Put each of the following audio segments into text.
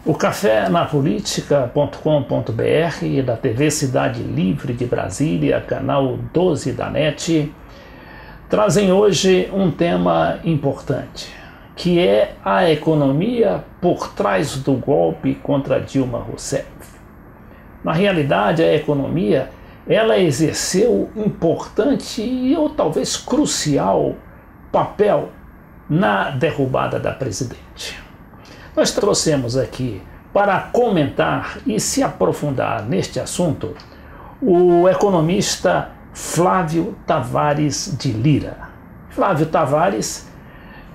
O Café na Política.com.br, da TV Cidade Livre de Brasília, canal 12 da NET, trazem hoje um tema importante, que é a economia por trás do golpe contra Dilma Rousseff. Na realidade, a economia, ela exerceu importante ou talvez crucial papel na derrubada da presidente. Nós trouxemos aqui para comentar e se aprofundar neste assunto o economista Flávio Tavares de Lira. Flávio Tavares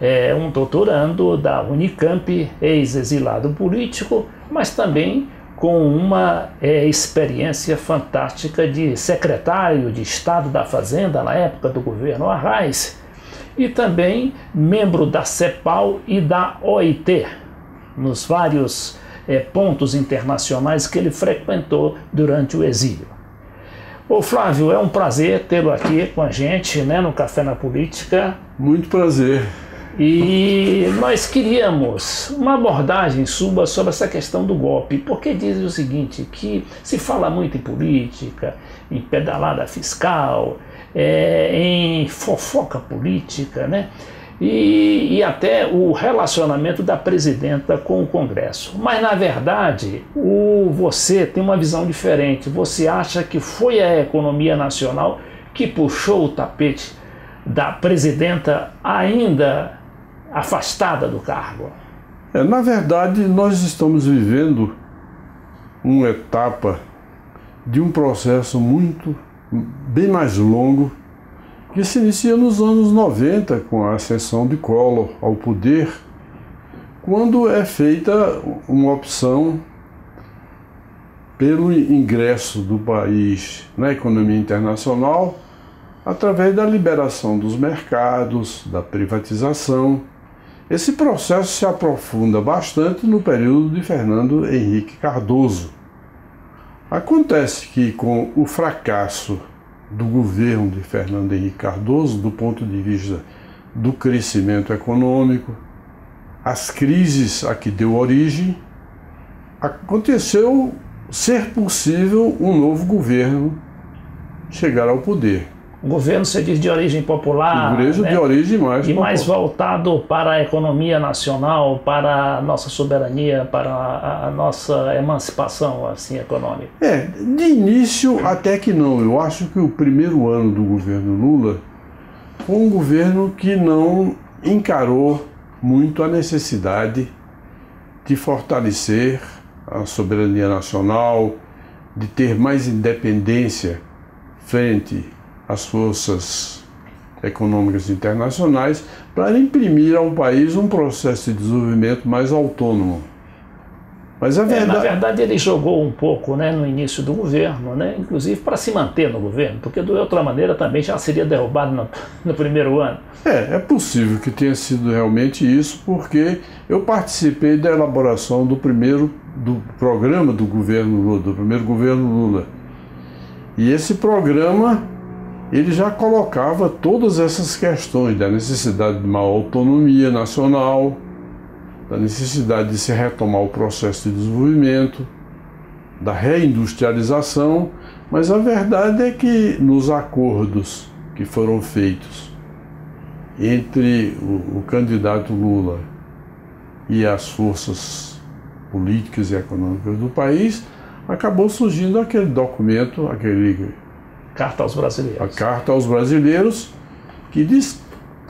é um doutorando da Unicamp, ex-exilado político, mas também com uma experiência fantástica de secretário de Estado da Fazenda na época do governo Arraes e também membro da CEPAL e da OIT, nos vários pontos internacionais que ele frequentou durante o exílio. Ô Flávio, é um prazer tê-lo aqui com a gente, né, no Café na Política. Muito prazer. E nós queríamos uma abordagem sua sobre essa questão do golpe, porque diz o seguinte, que se fala muito em política, em pedalada fiscal, em fofoca política, né? E até o relacionamento da presidenta com o Congresso. Mas, na verdade, você tem uma visão diferente. Você acha que foi a economia nacional que puxou o tapete da presidenta ainda afastada do cargo? Na verdade, nós estamos vivendo uma etapa de um processo bem mais longo, que se inicia nos anos 90, com a ascensão de Collor ao poder, quando é feita uma opção pelo ingresso do país na economia internacional através da liberação dos mercados, da privatização. Esse processo se aprofunda bastante no período de Fernando Henrique Cardoso. Acontece que, com o fracasso do governo de Fernando Henrique Cardoso, do ponto de vista do crescimento econômico, as crises a que deu origem, aconteceu ser possível um novo governo chegar ao poder. O governo, você diz, de origem popular, de origem mais e mais voltado para a economia nacional, para a nossa soberania, para a nossa emancipação assim, econômica. De início até que não. Eu acho que o primeiro ano do governo Lula foi um governo que não encarou muito a necessidade de fortalecer a soberania nacional, de ter mais independência frente as forças econômicas internacionais, para imprimir ao país um processo de desenvolvimento mais autônomo. Mas na verdade ele jogou um pouco, né, no início do governo, né, inclusive para se manter no governo, porque de outra maneira também já seria derrubado no primeiro ano. É possível que tenha sido realmente isso, porque eu participei da elaboração do programa do governo Lula, do primeiro governo Lula. E esse programa ele já colocava todas essas questões da necessidade de uma autonomia nacional, da necessidade de se retomar o processo de desenvolvimento, da reindustrialização, mas a verdade é que nos acordos que foram feitos entre o candidato Lula e as forças políticas e econômicas do país, acabou surgindo aquele documento, Carta aos Brasileiros. A Carta aos Brasileiros, que, de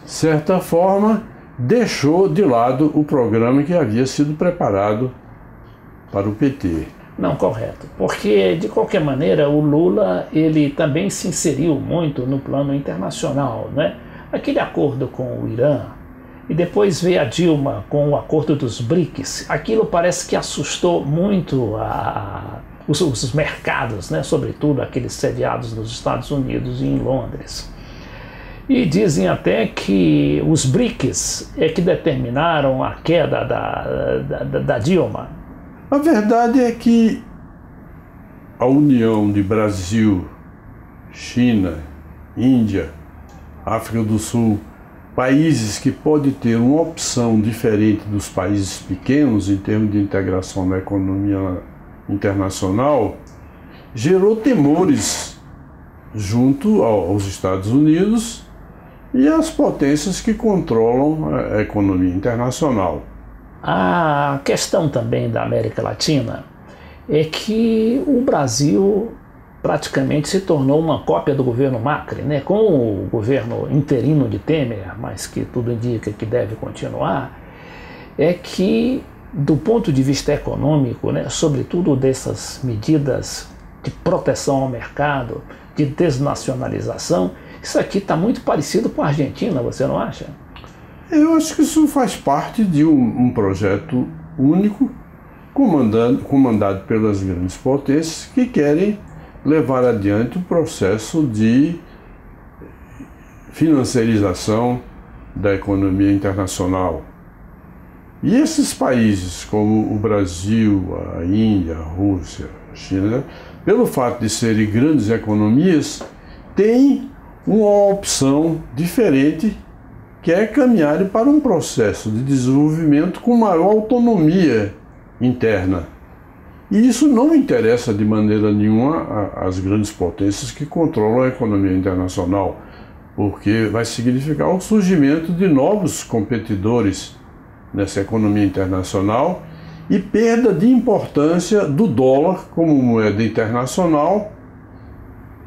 certa forma, deixou de lado o programa que havia sido preparado para o PT. Não, correto. Porque, de qualquer maneira, o Lula ele também se inseriu muito no plano internacional, né? Aquele acordo com o Irã, e depois veio a Dilma com o acordo dos BRICS. Aquilo parece que assustou muito os mercados, né? Sobretudo aqueles sediados nos Estados Unidos e em Londres. E dizem até que os BRICS é que determinaram a queda da Dilma. A verdade é que a união de Brasil, China, Índia, África do Sul países que podem ter uma opção diferente dos países pequenos em termos de integração na economia internacional, gerou temores junto aos Estados Unidos e às potências que controlam a economia internacional. A questão também da América Latina é que o Brasil praticamente se tornou uma cópia do governo Macri, né? Com o governo interino de Temer, mas que tudo indica que deve continuar, é que, do ponto de vista econômico, né, sobretudo dessas medidas de proteção ao mercado, de desnacionalização, isso aqui está muito parecido com a Argentina, você não acha? Eu acho que isso faz parte de um projeto único, comandado pelas grandes potências que querem levar adiante o processo de financiarização da economia internacional. E esses países, como o Brasil, a Índia, a Rússia, a China, pelo fato de serem grandes economias, têm uma opção diferente, que é caminhar para um processo de desenvolvimento com maior autonomia interna. E isso não interessa de maneira nenhuma às grandes potências que controlam a economia internacional, porque vai significar o surgimento de novos competidores nessa economia internacional e perda de importância do dólar como moeda internacional,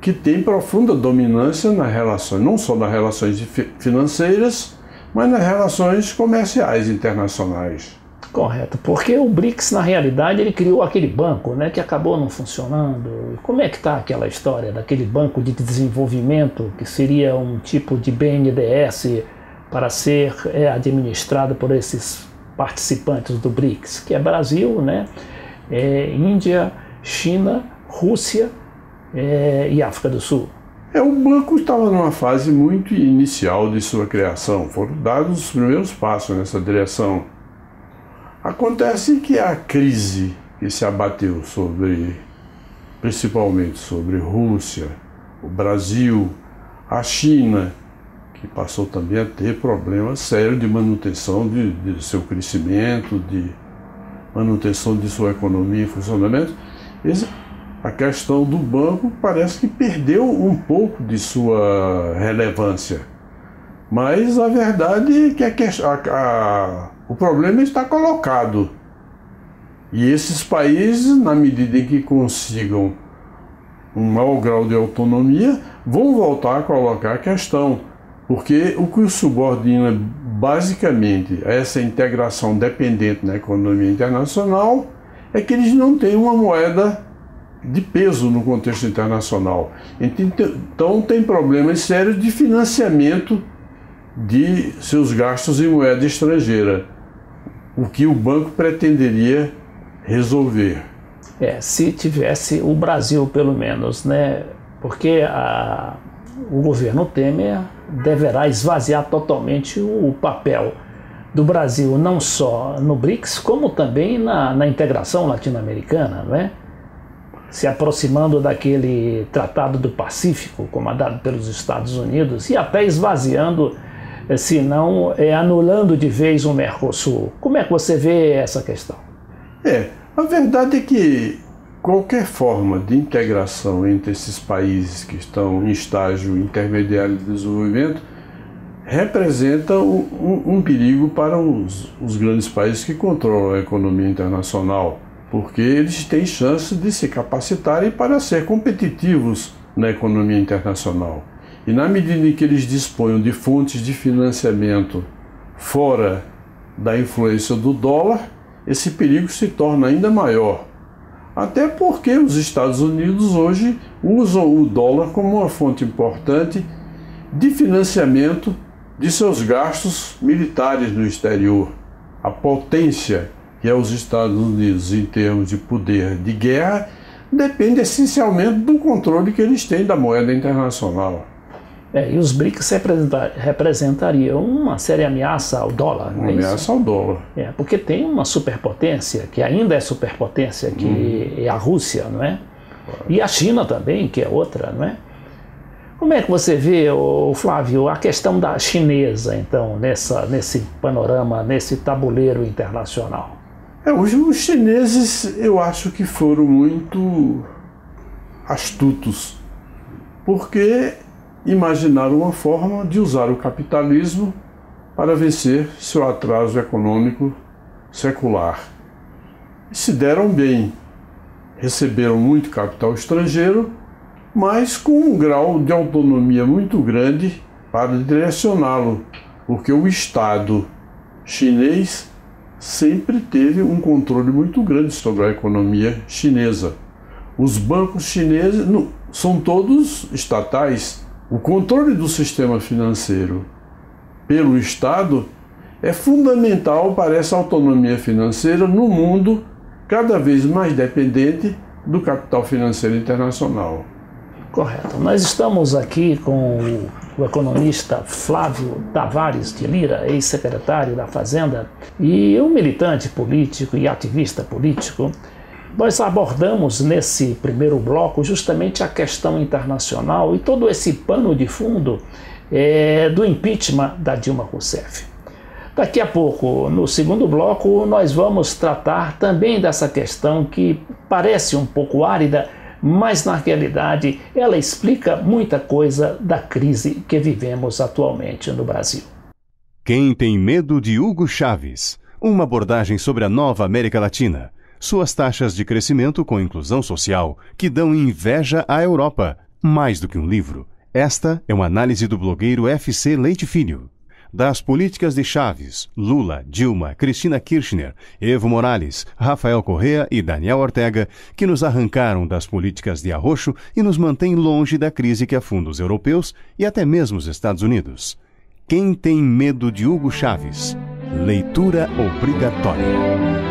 que tem profunda dominância nas relações, não só nas relações financeiras, mas nas relações comerciais internacionais. Correto, porque o BRICS, na realidade, ele criou aquele banco, né, que acabou não funcionando. Como é que está aquela história daquele banco de desenvolvimento, que seria um tipo de BNDES para ser administrado por esses participantes do BRICS, que é Brasil, né, Índia, China, Rússia e África do Sul? O banco estava numa fase muito inicial de sua criação, foram dados os primeiros passos nessa direção. Acontece que a crise que se abateu principalmente sobre Rússia, o Brasil, a China, que passou também a ter problemas sérios de manutenção de seu crescimento, de manutenção de sua economia em funcionamento, a questão do banco parece que perdeu um pouco de sua relevância. Mas a verdade é que o problema está colocado. E esses países, na medida em que consigam um maior grau de autonomia, vão voltar a colocar a questão. Porque o que os subordina basicamente a essa integração dependente na economia internacional é que eles não têm uma moeda de peso no contexto internacional. Então tem problemas sérios de financiamento de seus gastos em moeda estrangeira, o que o banco pretenderia resolver. Se tivesse o Brasil, pelo menos, né? Porque o governo Temer deverá esvaziar totalmente o papel do Brasil, não só no BRICS, como também na integração latino-americana, não é? Se aproximando daquele Tratado do Pacífico, comandado pelos Estados Unidos, e até esvaziando, se não anulando de vez o Mercosul. Como é que você vê essa questão? A verdade é que qualquer forma de integração entre esses países que estão em estágio intermediário de desenvolvimento representa um perigo para os grandes países que controlam a economia internacional, porque eles têm chance de se capacitarem para ser competitivos na economia internacional. E na medida em que eles disponham de fontes de financiamento fora da influência do dólar, esse perigo se torna ainda maior. Até porque os Estados Unidos hoje usam o dólar como uma fonte importante de financiamento de seus gastos militares no exterior. A potência que é os Estados Unidos em termos de poder de guerra depende essencialmente do controle que eles têm da moeda internacional. E os BRICS representariam uma séria ameaça ao dólar, não é isso? Uma ameaça ao dólar. Porque tem uma superpotência, que ainda é superpotência, que é a Rússia, não é? E a China também, que é outra, não é? Como é que você vê, Flávio, a questão da chinesa, então, nesse panorama, nesse tabuleiro internacional? Os chineses, eu acho que foram muito astutos, porque imaginaram uma forma de usar o capitalismo para vencer seu atraso econômico secular. E se deram bem, receberam muito capital estrangeiro, mas com um grau de autonomia muito grande para direcioná-lo, porque o Estado chinês sempre teve um controle muito grande sobre a economia chinesa. Os bancos chineses são todos estatais. O controle do sistema financeiro pelo Estado é fundamental para essa autonomia financeira no mundo cada vez mais dependente do capital financeiro internacional. Correto. Nós estamos aqui com o economista Flávio Tavares de Lira, ex-secretário da Fazenda, e um militante político e ativista político. Nós abordamos nesse primeiro bloco justamente a questão internacional e todo esse pano de fundo do impeachment da Dilma Rousseff. Daqui a pouco, no segundo bloco, nós vamos tratar também dessa questão que parece um pouco árida, mas na realidade ela explica muita coisa da crise que vivemos atualmente no Brasil. Quem tem medo de Hugo Chávez? Uma abordagem sobre a nova América Latina. Suas taxas de crescimento com inclusão social que dão inveja à Europa. Mais do que um livro, esta é uma análise do blogueiro FC Leite Filho. Das políticas de Chávez, Lula, Dilma, Cristina Kirchner, Evo Morales, Rafael Correa e Daniel Ortega, que nos arrancaram das políticas de arroxo e nos mantêm longe da crise que afunda os europeus e até mesmo os Estados Unidos. Quem tem medo de Hugo Chávez? Leitura obrigatória.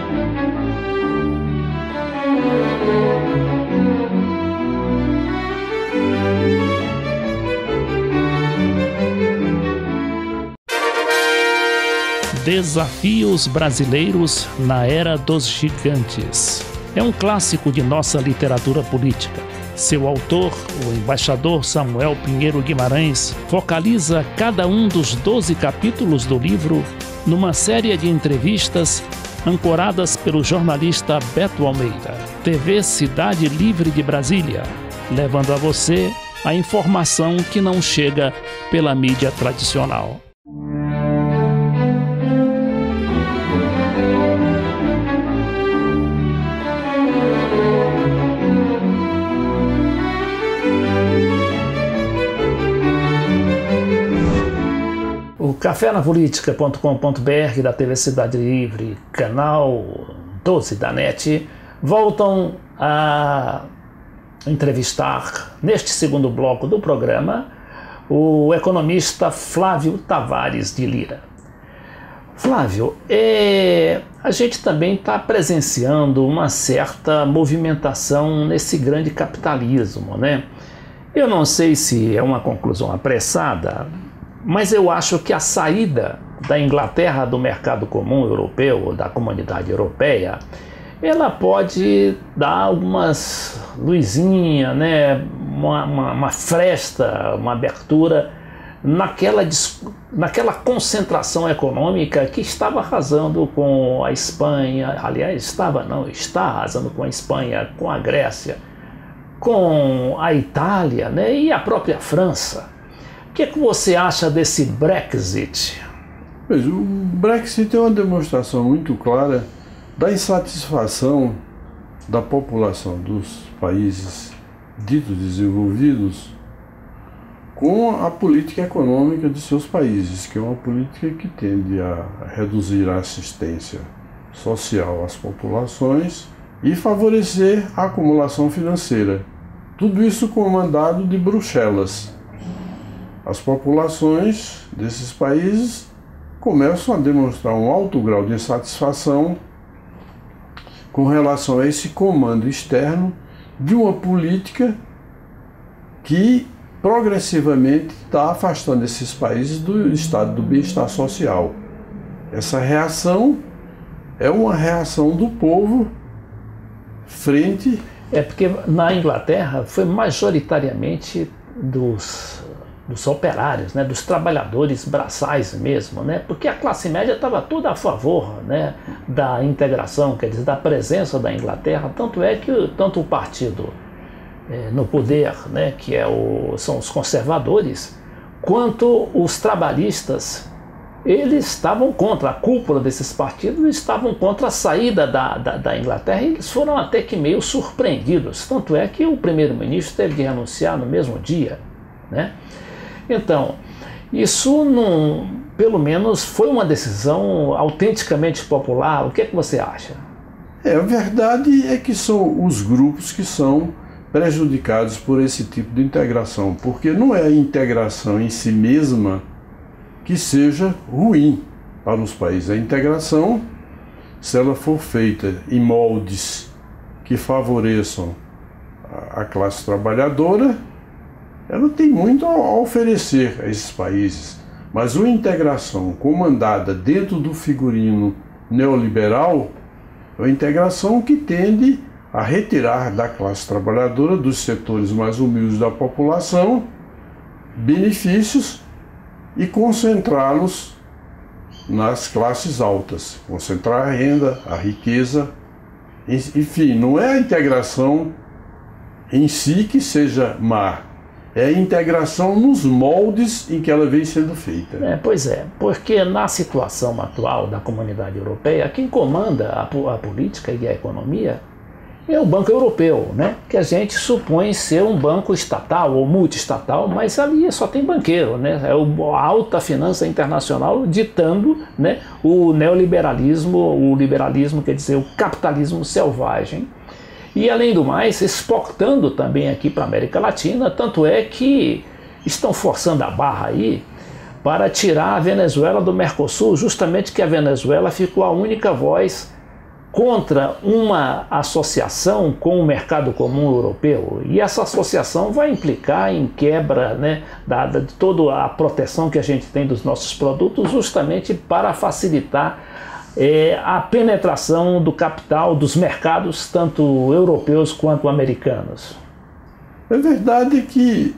Desafios brasileiros na era dos gigantes. É um clássico de nossa literatura política. Seu autor, o embaixador Samuel Pinheiro Guimarães, focaliza cada um dos 12 capítulos do livro numa série de entrevistas ancoradas pelo jornalista Beto Almeida, TV Cidade Livre de Brasília, levando a você a informação que não chega pela mídia tradicional. O cafénapolitica.com.br da TV Cidade Livre, canal 12 da NET, voltam a entrevistar, neste segundo bloco do programa, o economista Flávio Tavares de Lira. Flávio, a gente também está presenciando uma certa movimentação nesse grande capitalismo, né? Eu não sei se é uma conclusão apressada, mas eu acho que a saída da Inglaterra do mercado comum europeu, ou da comunidade europeia, ela pode dar algumas luzinhas, né? uma fresta, uma abertura naquela concentração econômica que estava arrasando com a Espanha, aliás, está arrasando com a Espanha, com a Grécia, com a Itália, né? E a própria França. O que você acha desse Brexit? Pois, o Brexit é uma demonstração muito clara da insatisfação da população dos países ditos desenvolvidos com a política econômica de seus países, que é uma política que tende a reduzir a assistência social às populações e favorecer a acumulação financeira. Tudo isso comandado de Bruxelas. As populações desses países começam a demonstrar um alto grau de insatisfação com relação a esse comando externo de uma política que progressivamente está afastando esses países do estado do bem-estar social. Essa reação é uma reação do povo frente... Porque na Inglaterra foi majoritariamente dos operários, né, dos trabalhadores braçais mesmo, né, porque a classe média estava toda a favor, né, da integração, quer dizer, da presença da Inglaterra, tanto é que tanto o partido no poder, né, que são os conservadores, quanto os trabalhistas, eles estavam contra, a cúpula desses partidos estavam contra a saída da Inglaterra, e eles foram até que meio surpreendidos, tanto é que o primeiro-ministro teve que renunciar no mesmo dia, né? Então, isso não, pelo menos foi uma decisão autenticamente popular. O que é que você acha? A verdade é que são os grupos que são prejudicados por esse tipo de integração, porque não é a integração em si mesma que seja ruim para os países. A integração, se ela for feita em moldes que favoreçam a classe trabalhadora, ela tem muito a oferecer a esses países, mas uma integração comandada dentro do figurino neoliberal é uma integração que tende a retirar da classe trabalhadora, dos setores mais humildes da população, benefícios e concentrá-los nas classes altas, concentrar a renda, a riqueza, enfim, não é a integração em si que seja má, é a integração nos moldes em que ela vem sendo feita. Pois é, porque na situação atual da comunidade europeia, quem comanda a política e a economia é o Banco Europeu, né? Que a gente supõe ser um banco estatal ou multiestatal, mas ali só tem banqueiro, né? É a alta finança internacional ditando, né, o neoliberalismo, o liberalismo, quer dizer, o capitalismo selvagem. E, além do mais, exportando também aqui para a América Latina, tanto é que estão forçando a barra aí para tirar a Venezuela do Mercosul, justamente que a Venezuela ficou a única voz contra uma associação com o mercado comum europeu. E essa associação vai implicar em quebra, né, de toda a proteção que a gente tem dos nossos produtos, justamente para facilitar a penetração do capital dos mercados, tanto europeus quanto americanos. É verdade que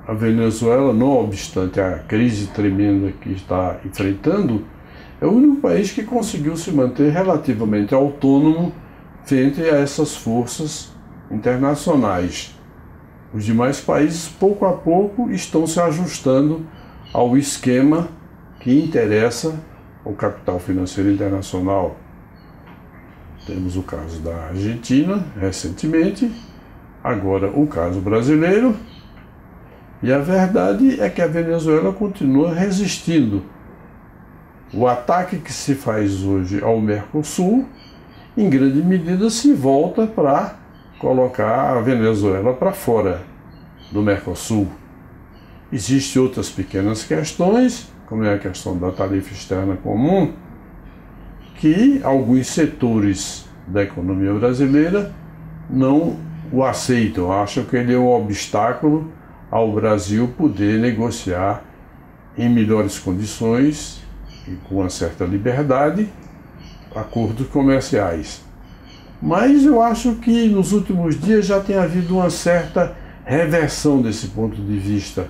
a Venezuela, não obstante a crise tremenda que está enfrentando, é o único país que conseguiu se manter relativamente autônomo frente a essas forças internacionais. Os demais países, pouco a pouco, estão se ajustando ao esquema que interessa ao capital financeiro internacional. Temos o caso da Argentina, recentemente, agora o caso brasileiro, e a verdade é que a Venezuela continua resistindo. O ataque que se faz hoje ao Mercosul, em grande medida, se volta para colocar a Venezuela para fora do Mercosul. Existem outras pequenas questões, como é a questão da tarifa externa comum, que alguns setores da economia brasileira não o aceitam, acham que ele é um obstáculo ao Brasil poder negociar em melhores condições e com uma certa liberdade acordos comerciais. Mas eu acho que nos últimos dias já tem havido uma certa reversão desse ponto de vista.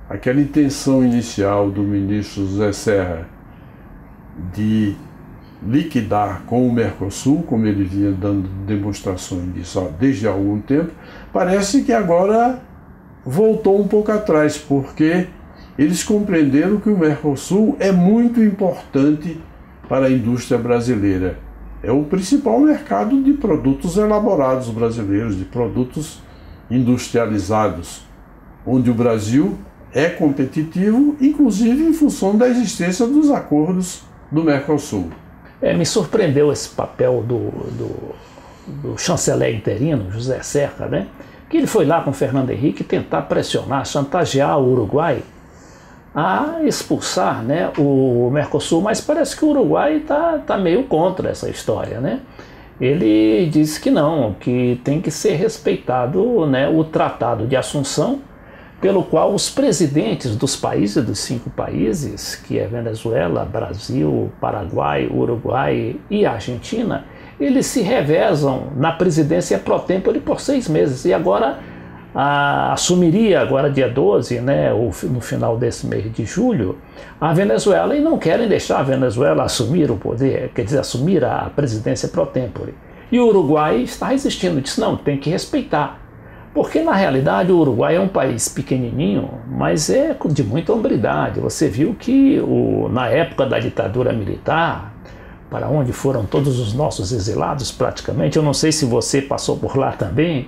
Aquela intenção inicial do ministro José Serra de liquidar com o Mercosul, como ele vinha dando demonstrações disso desde há algum tempo, parece que agora voltou um pouco atrás, porque eles compreenderam que o Mercosul é muito importante para a indústria brasileira. É o principal mercado de produtos elaborados brasileiros, de produtos industrializados, onde o Brasil é competitivo, inclusive em função da existência dos acordos do Mercosul. Me surpreendeu esse papel do chanceler interino, José Serra, né? Que ele foi lá com Fernando Henrique tentar pressionar, chantagear o Uruguai a expulsar, né, o Mercosul, mas parece que o Uruguai tá meio contra essa história, né? Ele disse que não, que tem que ser respeitado, né, o Tratado de Assunção, pelo qual os presidentes dos países, dos 5 países, que é Venezuela, Brasil, Paraguai, Uruguai e Argentina, eles se revezam na presidência pro tempore por 6 meses. E agora assumiria agora dia 12, né, no final desse mês de julho, a Venezuela, e não querem deixar a Venezuela assumir o poder, quer dizer, assumir a presidência pro tempore. E o Uruguai está resistindo, disse, não, tem que respeitar. Porque, na realidade, o Uruguai é um país pequenininho, mas é de muita hombridade. Você viu que, na época da ditadura militar, para onde foram todos os nossos exilados, praticamente, eu não sei se você passou por lá também,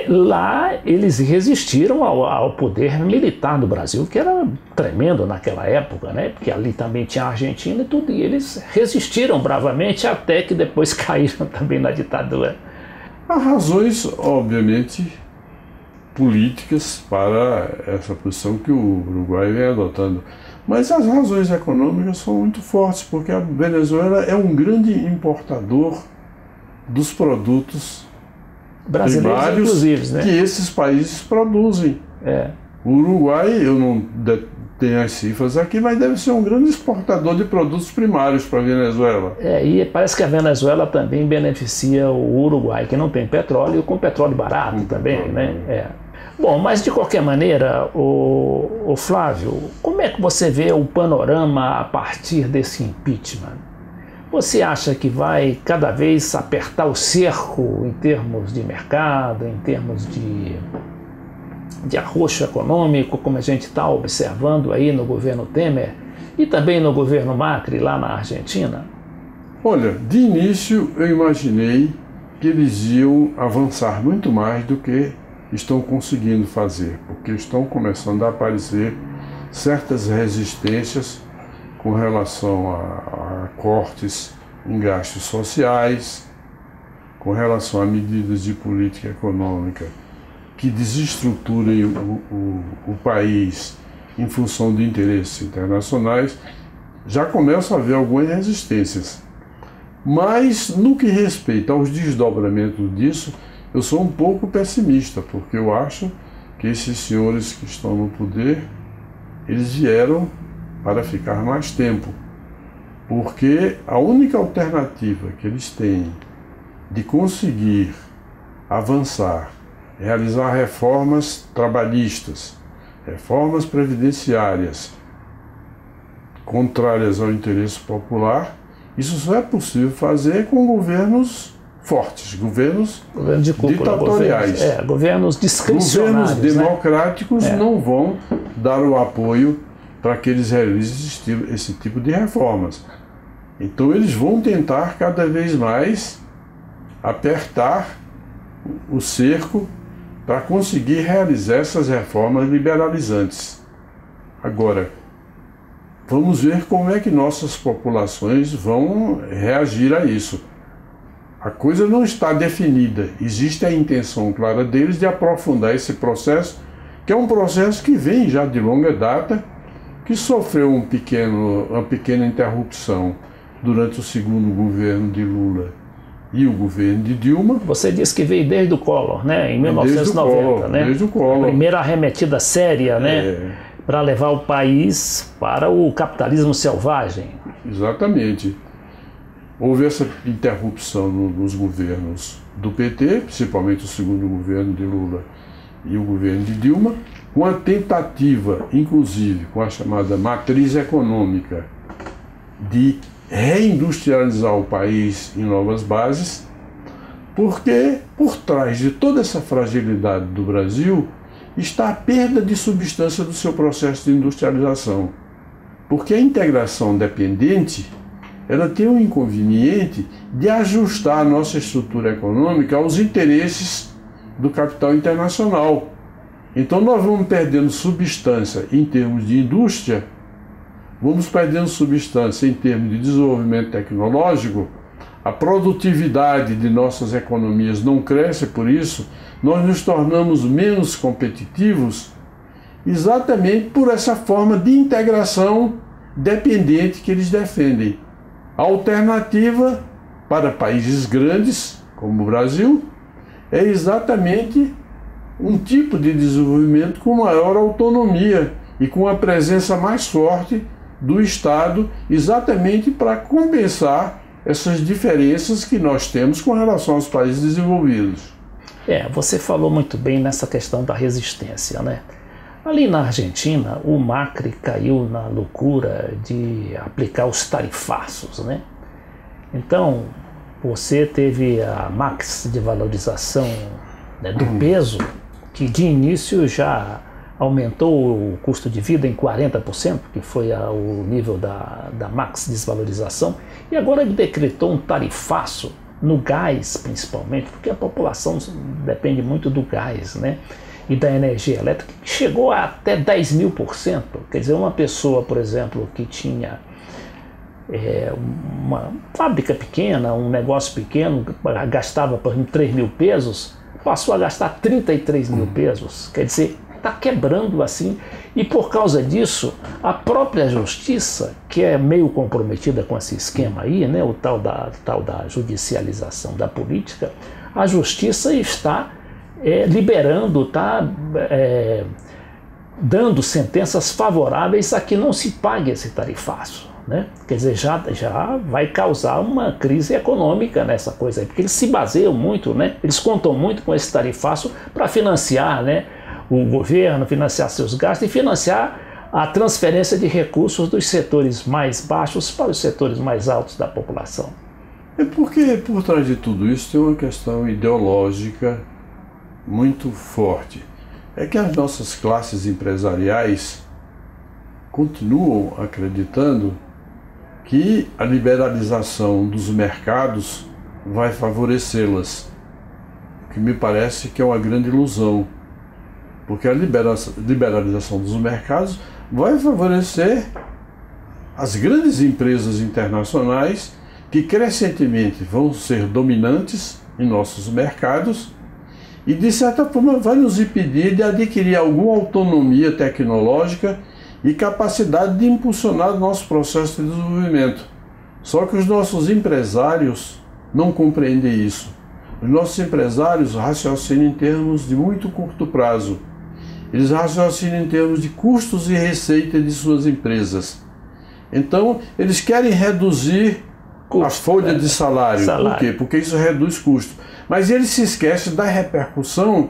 lá eles resistiram ao poder militar do Brasil, que era tremendo naquela época, né? Porque ali também tinha a Argentina e tudo, e eles resistiram bravamente até que depois caíram também na ditadura. Há razões, obviamente, políticas para essa posição que o Uruguai vem adotando. Mas as razões econômicas são muito fortes, porque a Venezuela é um grande importador dos produtos brasileiros, primários, inclusive, né? Que esses países produzem. O Uruguai, eu não tenho as cifras aqui, mas deve ser um grande exportador de produtos primários para a Venezuela. E parece que a Venezuela também beneficia o Uruguai, que não tem petróleo, com petróleo barato também, né? Bom, mas de qualquer maneira, o Flávio, como é que você vê o panorama a partir desse impeachment? Você acha que vai cada vez apertar o cerco em termos de mercado, em termos de arroxo econômico, como a gente está observando aí no governo Temer e também no governo Macri lá na Argentina? Olha, de início eu imaginei que eles iam avançar muito mais do que estão conseguindo fazer, porque estão começando a aparecer certas resistências com relação a cortes em gastos sociais, com relação a medidas de política econômica que desestruturem o país em função de interesses internacionais. Já começa a haver algumas resistências. Mas, no que respeita aos desdobramentos disso, eu sou um pouco pessimista, porque eu acho que esses senhores que estão no poder, eles vieram para ficar mais tempo. Porque a única alternativa que eles têm de conseguir avançar, realizar reformas trabalhistas, reformas previdenciárias contrárias ao interesse popular, isso só é possível fazer com governos fortes, governos de cúpula, ditatoriais. Governos discricionários. Governos democráticos não vão dar o apoio para que eles realizem esse tipo de reformas. Então eles vão tentar cada vez mais apertar o cerco para conseguir realizar essas reformas liberalizantes. Agora, vamos ver como é que nossas populações vão reagir a isso. A coisa não está definida. Existe a intenção clara deles de aprofundar esse processo, que é um processo que vem já de longa data, que sofreu uma pequena interrupção durante o segundo governo de Lula e o governo de Dilma. Você disse que veio desde o Collor, né? Em 1990, desde o Collor. A primeira arremetida séria, né? Para levar o país para o capitalismo selvagem. Exatamente. Houve essa interrupção nos governos do PT, principalmente o segundo governo de Lula e o governo de Dilma, com a tentativa, inclusive, com a chamada matriz econômica, de reindustrializar o país em novas bases, porque por trás de toda essa fragilidade do Brasil está a perda de substância do seu processo de industrialização. Porque a integração dependente, ela tem um inconveniente de ajustar a nossa estrutura econômica aos interesses do capital internacional. Então nós vamos perdendo substância em termos de indústria, vamos perdendo substância em termos de desenvolvimento tecnológico, a produtividade de nossas economias não cresce, por isso nós nos tornamos menos competitivos, exatamente por essa forma de integração dependente que eles defendem. A alternativa para países grandes, como o Brasil, é exatamente um tipo de desenvolvimento com maior autonomia e com a presença mais forte do Estado, exatamente para compensar essas diferenças que nós temos com relação aos países desenvolvidos. Você falou muito bem nessa questão da resistência, né? Ali na Argentina, o Macri caiu na loucura de aplicar os tarifaços, né? Então, você teve a max de valorização, né, do peso, que de início já aumentou o custo de vida em 40%, que foi o nível da max desvalorização, e agora ele decretou um tarifaço no gás, principalmente, porque a população depende muito do gás, né, e da energia elétrica, que chegou a até 10.000%. Quer dizer, uma pessoa, por exemplo, que tinha uma fábrica pequena, um negócio pequeno, gastava, por exemplo, 3.000 pesos, passou a gastar 33.000 pesos. Quer dizer, está quebrando assim, e por causa disso, a própria justiça, que é meio comprometida com esse esquema aí, né, o tal da judicialização da política, a justiça está liberando, está dando sentenças favoráveis a que não se pague esse tarifaço, né? Quer dizer, já vai causar uma crise econômica nessa coisa aí, porque eles se baseiam muito, né? Eles contam muito com esse tarifaço para financiar, né, o governo, financiar seus gastos e financiar a transferência de recursos dos setores mais baixos para os setores mais altos da população. É porque por trás de tudo isso tem uma questão ideológica muito forte. É que as nossas classes empresariais continuam acreditando que a liberalização dos mercados vai favorecê-las, o que me parece que é uma grande ilusão, porque a liberalização dos mercados vai favorecer as grandes empresas internacionais que crescentemente vão ser dominantes em nossos mercados e, de certa forma, vai nos impedir de adquirir alguma autonomia tecnológica e capacidade de impulsionar o nosso processo de desenvolvimento. Só que os nossos empresários não compreendem isso. Os nossos empresários raciocinam em termos de muito curto prazo. Eles raciocinam em termos de custos e receita de suas empresas. Então, eles querem reduzir a folha de salário. Por quê? Porque isso reduz custo. Mas eles se esquecem da repercussão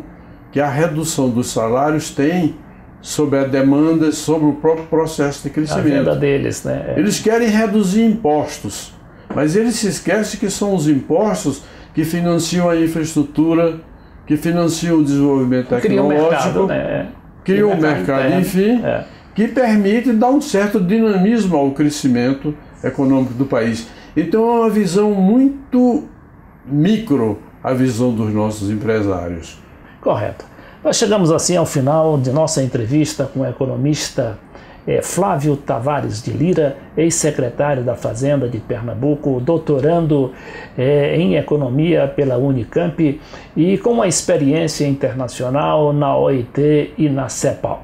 que a redução dos salários tem sobre a demanda, sobre o próprio processo de crescimento. A venda deles, né? Eles querem reduzir impostos, mas eles se esquecem que são os impostos que financiam a infraestrutura, que financiam o desenvolvimento tecnológico, criam o mercado, enfim, que permite dar um certo dinamismo ao crescimento econômico do país. Então é uma visão muito micro, a visão dos nossos empresários. Correto. Nós chegamos assim ao final de nossa entrevista com o economista Flávio Tavares de Lira, ex-secretário da Fazenda de Pernambuco, doutorando em economia pela Unicamp e com uma experiência internacional na OIT e na CEPAL.